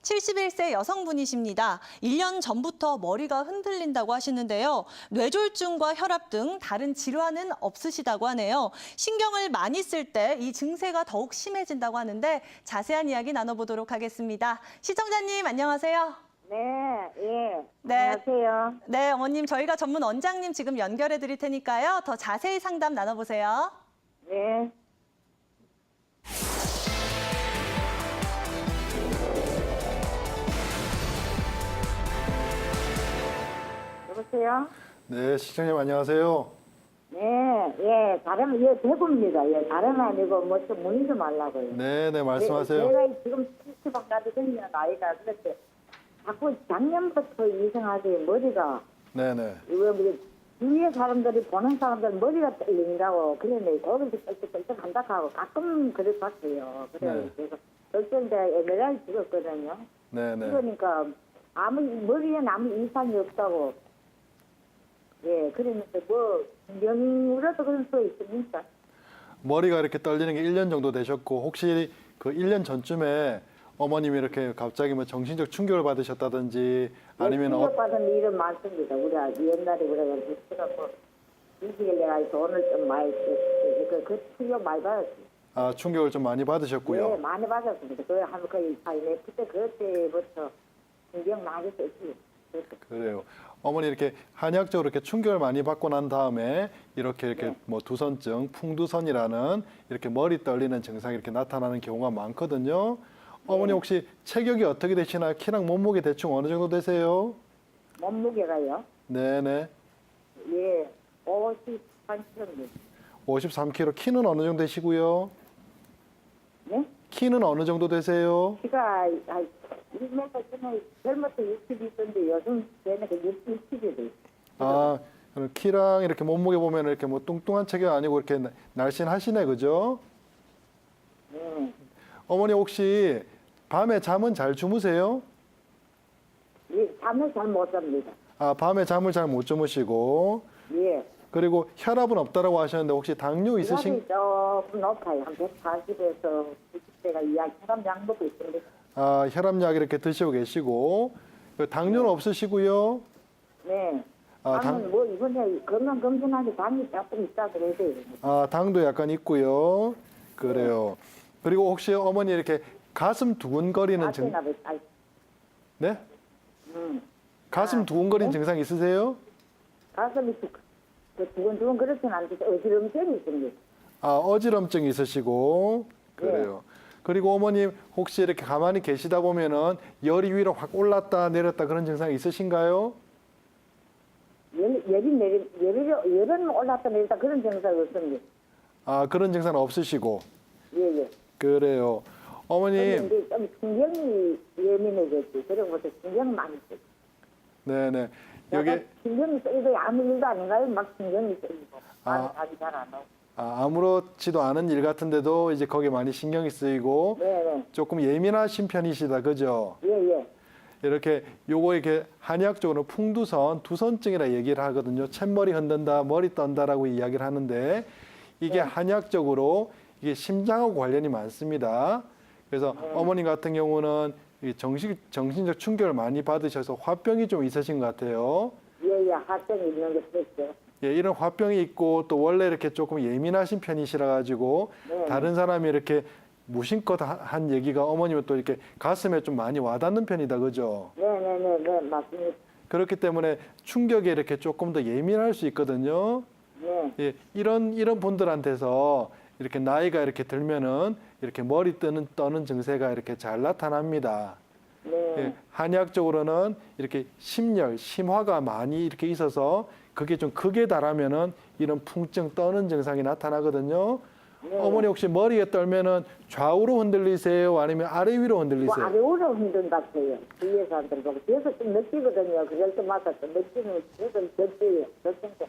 71세 여성분이십니다. 1년 전부터 머리가 흔들린다고 하시는데요. 뇌졸중과 혈압 등 다른 질환은 없으시다고 하네요. 신경을 많이 쓸 때 이 증세가 더욱 심해진다고 하는데 자세한 이야기 나눠보도록 하겠습니다. 시청자님 안녕하세요. 네, 예. 네. 안녕하세요. 네, 어머님 저희가 전문 원장님 지금 연결해 드릴 테니까요. 더 자세히 상담 나눠보세요. 네. 여보세요? 네, 시청자님 안녕하세요. 네, 예. 다름, 예, 대구입니다. 예, 다름 아니고, 뭐, 좀 문의 좀 하려고요. 네, 네, 말씀하세요. 제가 지금 70까지 되면 나이가 그렇게 자꾸 작년부터 이상하게 머리가, 네, 네. 이거 뭐, 주위에 사람들이 보는 사람들 머리가 떨린다고, 그러네. 거기서 쩔쩔쩔 한다고 가끔 그래 봤어요. 그래, 네. 그래서 절전대 에메랄 찍었거든요. 네, 네. 그러니까 머리에 아무 이상이 없다고. 예, 그러니까 뭐 명이라도 그런 수 있습니까? 머리가 이렇게 떨리는 게 1년 정도 되셨고 혹시 그 1년 전쯤에 어머님이 이렇게 갑자기 뭐 정신적 충격을 받으셨다든지 아니면 받은 일은 많습니다. 우리 옛날에 그래가지고 그래갖고 이직을 내가 돈을 좀 많이 그 충격 많이 받았어요. 충격을 좀 많이 받으셨고요. 네, 많이 받았습니다. 그 한 거의 그때 그때부터 신경 많이 썼지. 그래요. 어머니 이렇게 한의학적으로 이렇게 충격을 많이 받고 난 다음에 이렇게 네. 뭐 두선증, 풍두선이라는 이렇게 머리 떨리는 증상이 이렇게 나타나는 경우가 많거든요. 어머니 네. 혹시 체격이 어떻게 되시나요? 키랑 몸무게 대충 어느 정도 되세요? 몸무게가요? 네네. 예, 53kg. 53kg. 키는 어느 정도 되시고요? 네? 키는 어느 정도 되세요? 키가 1m 전에 젊었을 때 60이 있었는데 요즘 걔는 60이 돼. 그럼 키랑 이렇게 몸무게 보면 이렇게 뭐 뚱뚱한 체격 아니고 이렇게 날씬하시네, 그죠? 네. 어머니 혹시 밤에 잠은 잘 주무세요? 예, 잠을 잘 못 잡니다. 밤에 잠을 잘 못 주무시고 예. 그리고 혈압은 없다라고 하셨는데 혹시 당뇨 있으신? 혈압이 조금 높아요. 한 140에서 90대가 이하 혈압 약 먹고 있습니다. 혈압약 이렇게 드시고 계시고 당뇨는 없으시고요. 네. 당- 당은 뭐 이번에 건강 검진하기 당이 조금 있다 그래야 돼요. 당도 약간 있고요. 그래요. 그리고 혹시 어머니 이렇게 가슴 두근거리는 증, 네? 가슴 두근거리는 증상 있으세요? 가슴이 두근두근 그렇진 않는데 어지럼증이 있습니다. 어지럼증 있으시고 그래요. 그리고 어머님 혹시 이렇게 가만히 계시다 보면은 열이 위로 확 올랐다 내렸다 그런 증상 있으신가요? 열은 올랐다 내렸다 그런 증상이 없습니다. 그런 증상은 없으시고 예, 예. 그래요. 어머님, 그런데 좀 신경이 예민해졌지. 그런 것도 신경 많이 쓰고. 네네. 여기 신경이 쓰이고 아무 일도 아닌가요? 막 신경이 쓰이고. 답이 잘 안 나오고. 아무렇지도 않은 일 같은데도 이제 거기에 많이 신경이 쓰이고 네네. 조금 예민하신 편이시다, 그죠? 예, 예. 이렇게 요거 이렇게 한의학적으로 풍두선, 두선증이라 얘기를 하거든요. 챗머리 흔든다, 머리 떤다라고 이야기를 하는데 이게 한의학적으로 이게 심장하고 관련이 많습니다. 그래서 어머님 같은 경우는 이 정신적 충격을 많이 받으셔서 화병이 좀 있으신 것 같아요. 예, 예. 화병이 있는 게 그랬죠. 예, 이런 화병이 있고 또 원래 이렇게 조금 예민하신 편이시라 가지고 네. 다른 사람이 이렇게 무심껏 한 얘기가 어머님은 또 이렇게 가슴에 좀 많이 와닿는 편이다, 그죠? 네네네, 맞습니다. 그렇기 때문에 충격에 이렇게 조금 더 예민할 수 있거든요. 네. 예, 이런 분들한테서 이렇게 나이가 이렇게 들면은 이렇게 머리 떠는 증세가 이렇게 잘 나타납니다. 네. 예, 한의학적으로는 이렇게 심열, 심화가 많이 이렇게 있어서 그게 좀 극에 달하면은 이런 풍증 떠는 증상이 나타나거든요. 네. 어머니 혹시 머리에 떨면은 좌우로 흔들리세요? 아니면 아래 위로 뭐 흔들리세요? 아래오로 힘든 것 같아요. 주위에 사람들 보고. 그래서 좀 느끼거든요. 그럴 때마다 좀 느끼는 그래서 느껴요. 그런데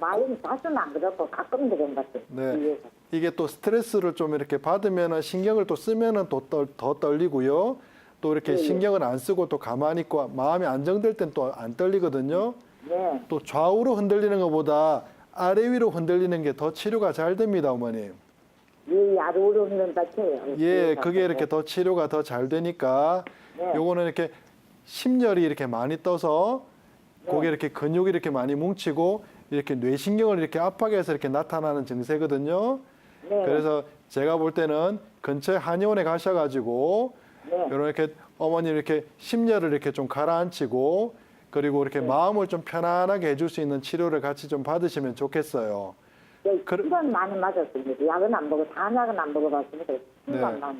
많이 자주는 안 그렇고 가끔 그런 것 같아요. 네. 주위에서. 이게 또 스트레스를 좀 이렇게 받으면은 신경을 또 쓰면은 더 떨리고요. 또 이렇게 네. 신경을 안 쓰고 또 가만히 있고 마음이 안정될 땐 또 안 떨리거든요. 네. 또 좌우로 흔들리는 것보다 아래 위로 흔들리는 게 더 치료가 잘 됩니다, 어머님. 이 야루 오르는다 쳐요. 예, 그게 이렇게 더 치료가 더 잘 되니까 네. 요거는 이렇게 심열이 이렇게 많이 떠서 거기에 이렇게 근육이 이렇게 많이 뭉치고 이렇게 뇌신경을 이렇게 압박해서 이렇게 나타나는 증세거든요. 네. 그래서 제가 볼 때는 근처에 한의원에 가셔가지고 네. 이렇게 어머님 이렇게 심열을 이렇게 좀 가라앉히고 그리고 이렇게 마음을 좀 편안하게 해줄 수 있는 치료를 같이 좀 받으시면 좋겠어요. 네, 그래- 피는 많이 맞았습니다. 약은 안 먹어, 단약은 안 먹어봤습니다. 피만 네. 많이.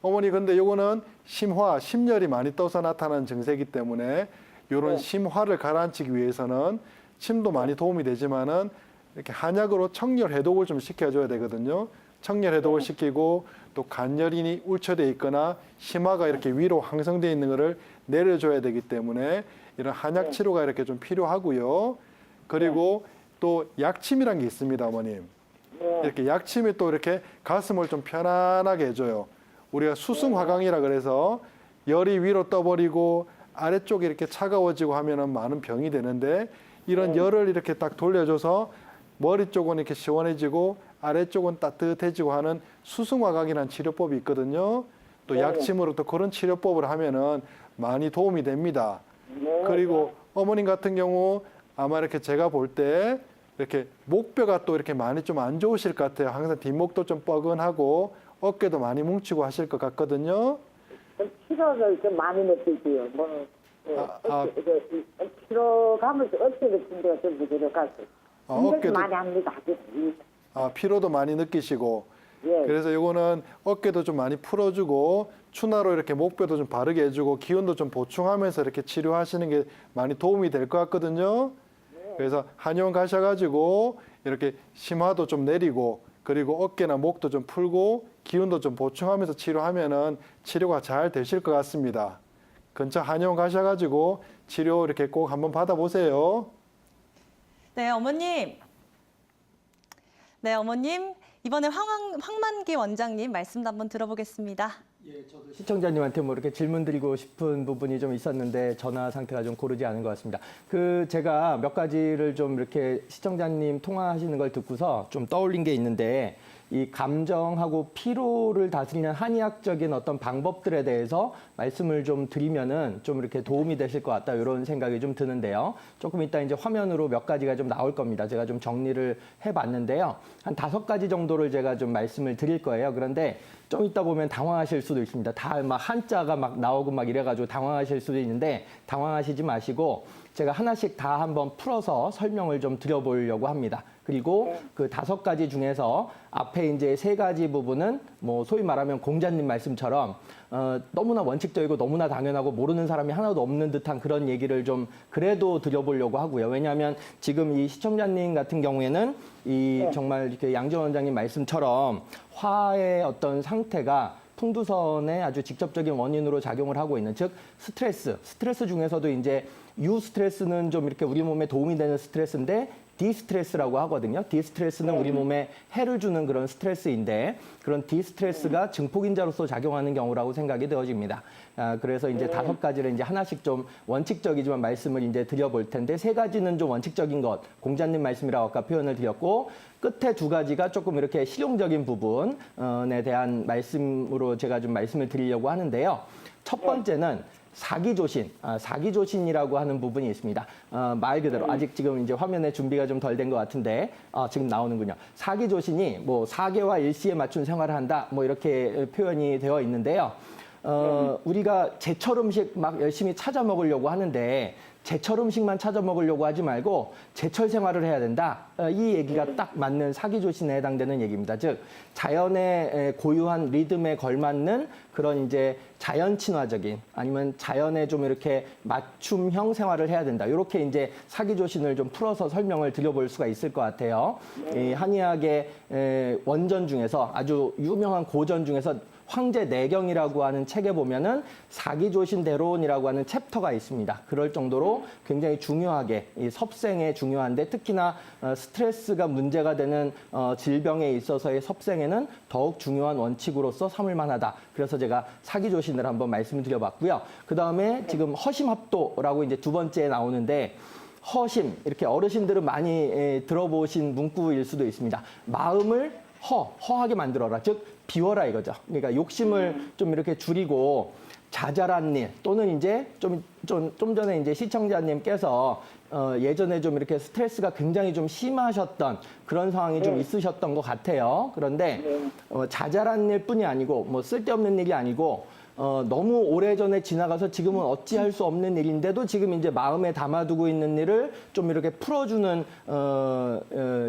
어머니 근데 요거는 심화, 심열이 많이 떠서 나타나는 증세이기 때문에 요런 네. 심화를 가라앉히기 위해서는 침도 많이 도움이 되지만은 이렇게 한약으로 청열 해독을 좀 시켜줘야 되거든요. 청열 해독을 시키고 또 간열이 울처돼 있거나 심화가 이렇게 위로 항성돼 있는 거를 내려줘야 되기 때문에 이런 한약 치료가 이렇게 좀 필요하고요. 그리고 또 약침이란 게 있습니다, 어머님. 네. 이렇게 약침이 또 이렇게 가슴을 좀 편안하게 해줘요. 우리가 수승화강이라 그래서 열이 위로 떠버리고 아래쪽이 이렇게 차가워지고 하면은 많은 병이 되는데 이런 열을 이렇게 딱 돌려줘서 머리 쪽은 이렇게 시원해지고 아래쪽은 따뜻해지고 하는 수승화강이라는 치료법이 있거든요. 또 약침으로 또 그런 치료법을 하면은 많이 도움이 됩니다. 네. 그리고 어머님 같은 경우 아마 이렇게 제가 볼 때 이렇게 목뼈가 또 이렇게 많이 좀 안 좋으실 것 같아요. 항상 뒷목도 좀 뻐근하고 어깨도 많이 뭉치고 하실 것 같거든요. 좀 피로를 좀 많이 느끼지요. 뭐, 피로감을 어깨를 준 데가 좀 부족하고. 어깨도- 많이 합니다. 피로도 많이 느끼시고 예. 그래서 요거는 어깨도 좀 많이 풀어주고 추나로 이렇게 목뼈도 좀 바르게 해주고 기운도 좀 보충하면서 이렇게 치료하시는 게 많이 도움이 될 것 같거든요. 그래서 한의원 가셔가지고 이렇게 심화도 좀 내리고 그리고 어깨나 목도 좀 풀고 기운도 좀 보충하면서 치료하면은 치료가 잘 되실 것 같습니다. 근처 한의원 가셔가지고 치료 이렇게 꼭 한번 받아보세요. 네, 어머님. 네, 어머님. 이번에 황만기 원장님 말씀도 한번 들어보겠습니다. 예, 저도 시청자님한테 뭐 이렇게 질문 드리고 싶은 부분이 좀 있었는데 전화 상태가 좀 고르지 않은 것 같습니다. 제가 몇 가지를 좀 이렇게 시청자님 통화하시는 걸 듣고서 좀 떠올린 게 있는데 이 감정하고 피로를 다스리는 한의학적인 어떤 방법들에 대해서 말씀을 좀 드리면은 좀 이렇게 도움이 되실 것 같다 이런 생각이 좀 드는데요. 조금 이따 이제 화면으로 몇 가지가 좀 나올 겁니다. 제가 좀 정리를 해봤는데요. 한 5가지 정도를 제가 좀 말씀을 드릴 거예요. 그런데 좀 이따 보면 당황하실 수도 있습니다. 다 막 한자가 막 나오고 막 이래가지고 당황하실 수도 있는데 당황하시지 마시고 제가 하나씩 다 한번 풀어서 설명을 좀 드려보려고 합니다. 그리고 그 5가지 중에서 앞에 이제 3가지 부분은 뭐 소위 말하면 공자님 말씀처럼 너무나 원칙적이고 너무나 당연하고 모르는 사람이 하나도 없는 듯한 그런 얘기를 좀 그래도 드려보려고 하고요. 왜냐하면 지금 이 시청자님 같은 경우에는 이 정말 이렇게 양지원 원장님 말씀처럼 화의 어떤 상태가 풍두선의 아주 직접적인 원인으로 작용을 하고 있는 즉 스트레스 중에서도 이제 유스트레스는 좀 이렇게 우리 몸에 도움이 되는 스트레스인데 디스트레스라고 하거든요. 디스트레스는 우리 몸에 해를 주는 그런 스트레스인데 그런 디스트레스가 증폭인자로서 작용하는 경우라고 생각이 되어집니다. 그래서 이제 5가지를 이제 하나씩 좀 원칙적이지만 말씀을 이제 드려볼 텐데 3가지는 좀 원칙적인 것, 공자님 말씀이라고 아까 표현을 드렸고 끝에 2가지가 조금 이렇게 실용적인 부분에 대한 말씀으로 제가 좀 말씀을 드리려고 하는데요. 첫 번째는 사기조신, 사기조신이라고 하는 부분이 있습니다. 말 그대로 아직 지금 이제 화면에 준비가 좀 덜 된 것 같은데 지금 나오는군요. 사기조신이 뭐 사계와 일시에 맞춘 생활을 한다, 뭐 이렇게 표현이 되어 있는데요. 우리가 제철 음식 막 열심히 찾아 먹으려고 하는데 제철 음식만 찾아 먹으려고 하지 말고 제철 생활을 해야 된다. 이 얘기가 딱 맞는 사기조신에 해당되는 얘기입니다. 즉 자연의 고유한 리듬에 걸맞는 그런 이제 자연 친화적인 아니면 자연에 좀 이렇게 맞춤형 생활을 해야 된다. 이렇게 이제 사기조신을 좀 풀어서 설명을 드려볼 수가 있을 것 같아요. 이 한의학의 원전 중에서 아주 유명한 고전 중에서 황제 내경이라고 하는 책에 보면은 사기조신대론이라고 하는 챕터가 있습니다. 그럴 정도로 굉장히 중요하게 이 섭생에 중요한데 특히나 스트레스가 문제가 되는 질병에 있어서의 섭생에는 더욱 중요한 원칙으로서 삼을 만하다. 그래서 제가 사기조신을 한번 말씀을 드려봤고요. 그 다음에 지금 허심합도라고 이제 2번째에 나오는데 허심 이렇게 어르신들은 많이 들어보신 문구일 수도 있습니다. 마음을 허하게 만들어라. 즉 비워라 이거죠. 그러니까 욕심을 좀 이렇게 줄이고 자잘한 일 또는 이제 좀 전에 이제 시청자님께서 예전에 좀 이렇게 스트레스가 굉장히 좀 심하셨던 그런 상황이 좀 있으셨던 것 같아요. 그런데 자잘한 일뿐이 아니고 뭐 쓸데없는 일이 아니고 너무 오래전에 지나가서 지금은 어찌할 수 없는 일인데도 지금 이제 마음에 담아두고 있는 일을 좀 이렇게 풀어주는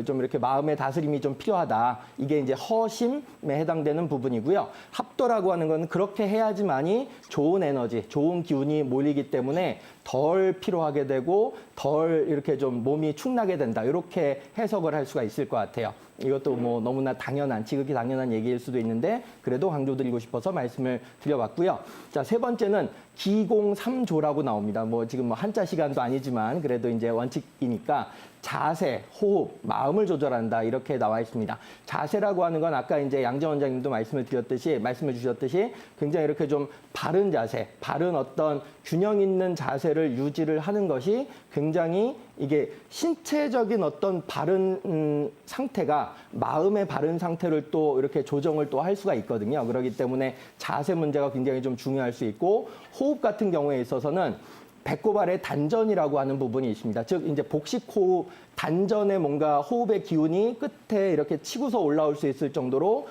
좀 이렇게 마음의 다스림이 좀 필요하다. 이게 이제 허심에 해당되는 부분이고요. 합도라고 하는 건 그렇게 해야지만이 좋은 에너지, 좋은 기운이 몰리기 때문에 덜 피로하게 되고 덜 이렇게 좀 몸이 축나게 된다. 이렇게 해석을 할 수가 있을 것 같아요. 이것도 뭐 너무나 지극히 당연한 얘기일 수도 있는데 그래도 강조드리고 싶어서 말씀을 드려봤고요. 자, 세 번째는 기공삼조라고 나옵니다. 뭐 지금 뭐 한자 시간도 아니지만 그래도 이제 원칙이니까 자세, 호흡, 마음을 조절한다 이렇게 나와 있습니다. 자세라고 하는 건 아까 이제 양정 원장님도 말씀을 주셨듯이 굉장히 이렇게 좀 바른 자세, 바른 어떤 균형 있는 자세를 유지를 하는 것이 굉장히 이게 신체적인 어떤 바른 상태가 마음의 바른 상태를 또 이렇게 조정을 또 할 수가 있거든요. 그렇기 때문에 자세 문제가 굉장히 좀 중요할 수 있고 호흡 같은 경우에 있어서는 배꼽 아래 단전이라고 하는 부분이 있습니다. 즉 이제 복식 호흡 단전에 뭔가 호흡의 기운이 끝에 이렇게 치고서 올라올 수 있을 정도로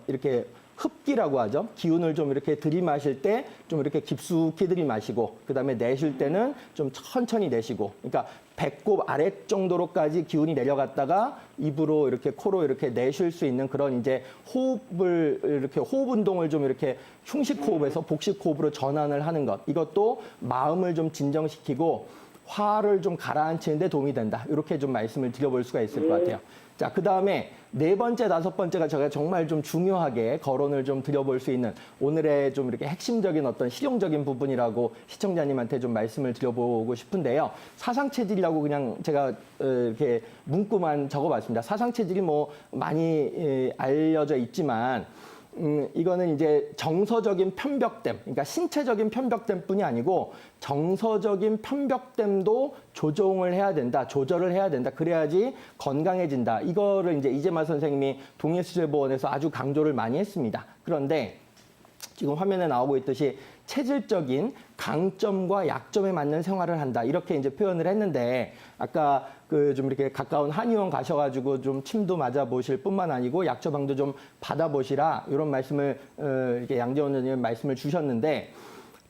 이렇게 흡기라고 하죠. 기운을 좀 이렇게 들이마실 때 좀 이렇게 깊숙이 들이마시고 그다음에 내쉴 때는 좀 천천히 내쉬고 그러니까 배꼽 아래 정도로까지 기운이 내려갔다가 입으로 이렇게 코로 이렇게 내쉴 수 있는 그런 이제 호흡을 이렇게 호흡 운동을 좀 이렇게 흉식 호흡에서 복식 호흡으로 전환을 하는 것. 이것도 마음을 좀 진정시키고 화를 좀 가라앉히는 데 도움이 된다. 이렇게 좀 말씀을 드려볼 수가 있을 것 같아요. 자, 그다음에 네 번째, 다섯 번째가 제가 정말 좀 중요하게 거론을 좀 드려볼 수 있는 오늘의 좀 이렇게 핵심적인 어떤 실용적인 부분이라고 시청자님한테 좀 말씀을 드려보고 싶은데요. 사상체질이라고 그냥 제가 이렇게 문구만 적어봤습니다. 사상체질이 뭐 많이 알려져 있지만 이거는 이제 정서적인 편벽됨, 그러니까 신체적인 편벽됨뿐이 아니고 정서적인 편벽됨도 조정을 해야 된다, 조절을 해야 된다. 그래야지 건강해진다. 이거를 이제 이재마 선생님이 동일수제보원에서 아주 강조를 많이 했습니다. 그런데 지금 화면에 나오고 있듯이 체질적인 강점과 약점에 맞는 생활을 한다. 이렇게 이제 표현을 했는데 아까 그 좀 이렇게 가까운 한의원 가셔가지고 좀 침도 맞아보실 뿐만 아니고 약 처방도 좀 받아보시라. 이런 말씀을 이렇게 양재원 원장님 말씀을 주셨는데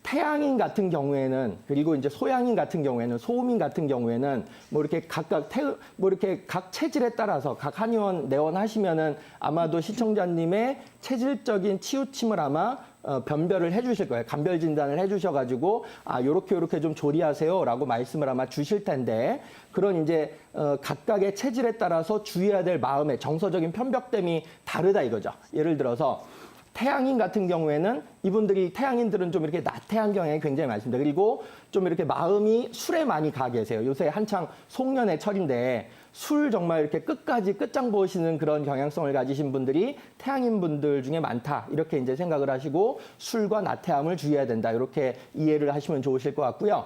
태양인 같은 경우에는 그리고 이제 소양인 같은 경우에는 소음인 같은 경우에는 뭐 이렇게 각각 뭐 이렇게 각 체질에 따라서 각 한의원 내원하시면은 아마도 시청자님의 체질적인 치우침을 아마 변별을 해주실 거예요. 감별 진단을 해주셔가지고 요렇게 좀 조리하세요라고 말씀을 아마 주실 텐데 그런 이제 각각의 체질에 따라서 주의해야 될 마음의 정서적인 편벽됨이 다르다 이거죠. 예를 들어서 태양인 같은 경우에는 이분들이 태양인들은 좀 이렇게 나태한 경향이 굉장히 많습니다. 그리고 좀 이렇게 마음이 술에 많이 가 계세요. 요새 한창 송년회 철인데 술 정말 이렇게 끝까지 끝장 보시는 그런 경향성을 가지신 분들이 태양인 분들 중에 많다. 이렇게 이제 생각을 하시고 술과 나태함을 주의해야 된다. 이렇게 이해를 하시면 좋으실 것 같고요.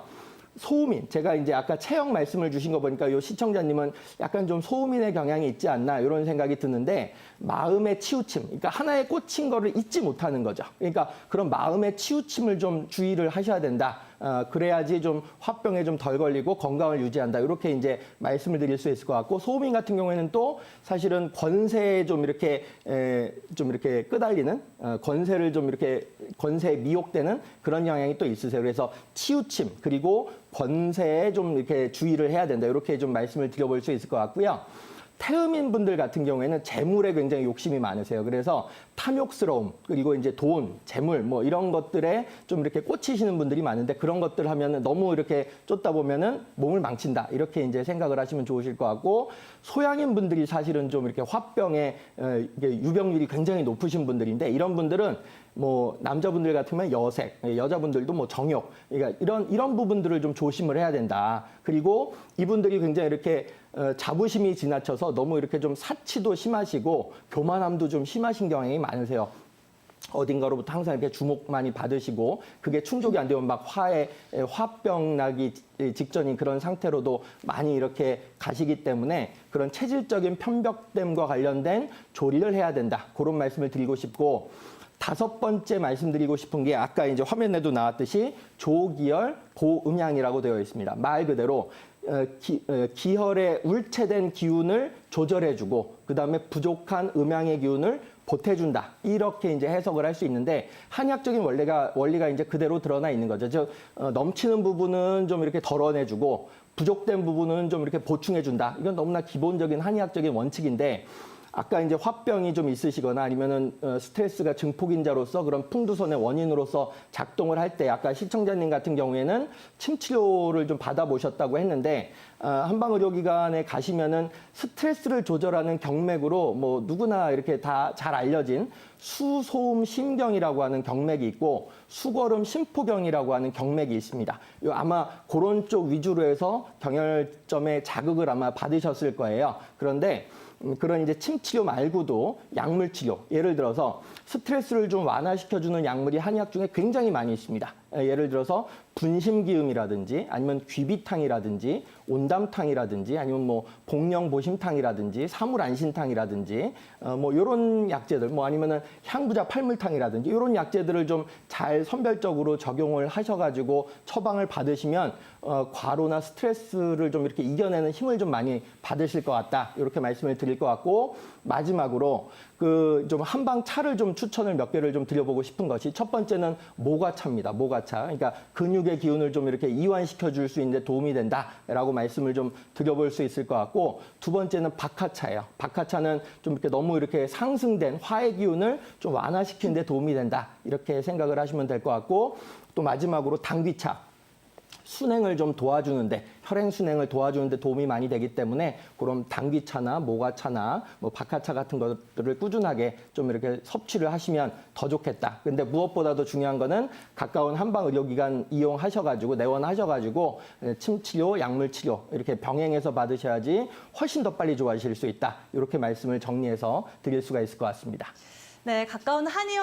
소음인, 제가 이제 아까 체형 말씀을 주신 거 보니까 요 시청자님은 약간 좀 소음인의 경향이 있지 않나 이런 생각이 드는데 마음의 치우침, 그러니까 하나에 꽂힌 거를 잊지 못하는 거죠. 그러니까 그런 마음의 치우침을 좀 주의를 하셔야 된다. 그래야지 좀 화병에 좀 덜 걸리고 건강을 유지한다. 이렇게 이제 말씀을 드릴 수 있을 것 같고 소음인 같은 경우에는 또 사실은 권세에 좀 이렇게 끄달리는 권세를 좀 이렇게 권세에 미혹되는 그런 영향이 또 있으세요. 그래서 치우침 그리고 권세에 좀 이렇게 주의를 해야 된다. 이렇게 좀 말씀을 드려볼 수 있을 것 같고요. 태음인 분들 같은 경우에는 재물에 굉장히 욕심이 많으세요. 그래서 탐욕스러움, 그리고 이제 돈, 재물, 뭐 이런 것들에 좀 이렇게 꽂히시는 분들이 많은데 그런 것들 하면은 너무 이렇게 쫓다 보면은 몸을 망친다. 이렇게 이제 생각을 하시면 좋으실 것 같고 소양인 분들이 사실은 좀 이렇게 화병에 유병률이 굉장히 높으신 분들인데 이런 분들은 뭐 남자분들 같으면 여색, 여자분들도 뭐 정욕, 그러니까 이런 부분들을 좀 조심을 해야 된다. 그리고 이분들이 굉장히 이렇게 자부심이 지나쳐서 너무 이렇게 좀 사치도 심하시고 교만함도 좀 심하신 경향이 많으세요. 어딘가로부터 항상 이렇게 주목 많이 받으시고 그게 충족이 안 되면 막 화병 나기 직전인 그런 상태로도 많이 이렇게 가시기 때문에 그런 체질적인 편벽됨과 관련된 조리를 해야 된다. 그런 말씀을 드리고 싶고, 다섯 번째 말씀드리고 싶은 게 아까 이제 화면에도 나왔듯이 조기열 보음양이라고 되어 있습니다. 말 그대로 기혈의 울체된 기운을 조절해주고 그다음에 부족한 음양의 기운을 보태준다. 이렇게 이제 해석을 할 수 있는데 한의학적인 원리가 이제 그대로 드러나 있는 거죠. 즉 넘치는 부분은 좀 이렇게 덜어내주고 부족된 부분은 좀 이렇게 보충해준다. 이건 너무나 기본적인 한의학적인 원칙인데, 아까 이제 화병이 좀 있으시거나 아니면은 스트레스가 증폭인자로서 그런 풍두선의 원인으로서 작동을 할 때 아까 시청자님 같은 경우에는 침 치료를 좀 받아보셨다고 했는데 한방의료기관에 가시면은 스트레스를 조절하는 경맥으로 뭐 누구나 이렇게 다 잘 알려진 수소음 심경이라고 하는 경맥이 있고 수거름 심포경이라고 하는 경맥이 있습니다. 아마 그런 쪽 위주로 해서 경혈점에 자극을 아마 받으셨을 거예요. 그런데 그런 이제 침 치료 말고도 약물 치료, 예를 들어서 스트레스를 좀 완화시켜주는 약물이 한의학 중에 굉장히 많이 있습니다. 예를 들어서 분심기음이라든지 아니면 귀비탕이라든지 온담탕이라든지 아니면 뭐 복령보심탕이라든지 사물안신탕이라든지 뭐 이런 약재들, 뭐 아니면은 향부자 팔물탕이라든지 이런 약재들을 좀 잘 선별적으로 적용을 하셔가지고 처방을 받으시면 과로나 스트레스를 좀 이렇게 이겨내는 힘을 좀 많이 받으실 것 같다. 이렇게 말씀을 드릴 것 같고, 마지막으로 그 좀 한방 차를 좀 추천을 몇 개를 좀 드려보고 싶은 것이, 첫 번째는 모가차입니다. 모가차. 그러니까 근육의 기운을 좀 이렇게 이완시켜 줄 수 있는 데 도움이 된다라고 말씀을 좀 드려볼 수 있을 것 같고, 두 번째는 박하차예요. 박하차는 좀 이렇게 너무 이렇게 상승된 화의 기운을 좀 완화시키는 데 도움이 된다. 이렇게 생각을 하시면 될 것 같고, 또 마지막으로 당귀차. 순행을 좀 도와주는데, 혈행 순행을 도와주는데 도움이 많이 되기 때문에 그럼 당귀차나 모가차나 뭐 박하차 같은 것들을 꾸준하게 좀 이렇게 섭취를 하시면 더 좋겠다. 근데 무엇보다도 중요한 거는 가까운 한방 의료기관 이용하셔가지고 내원하셔가지고 침 치료, 약물 치료 이렇게 병행해서 받으셔야지 훨씬 더 빨리 좋아지실 수 있다. 이렇게 말씀을 정리해서 드릴 수가 있을 것 같습니다. 네, 가까운 한의원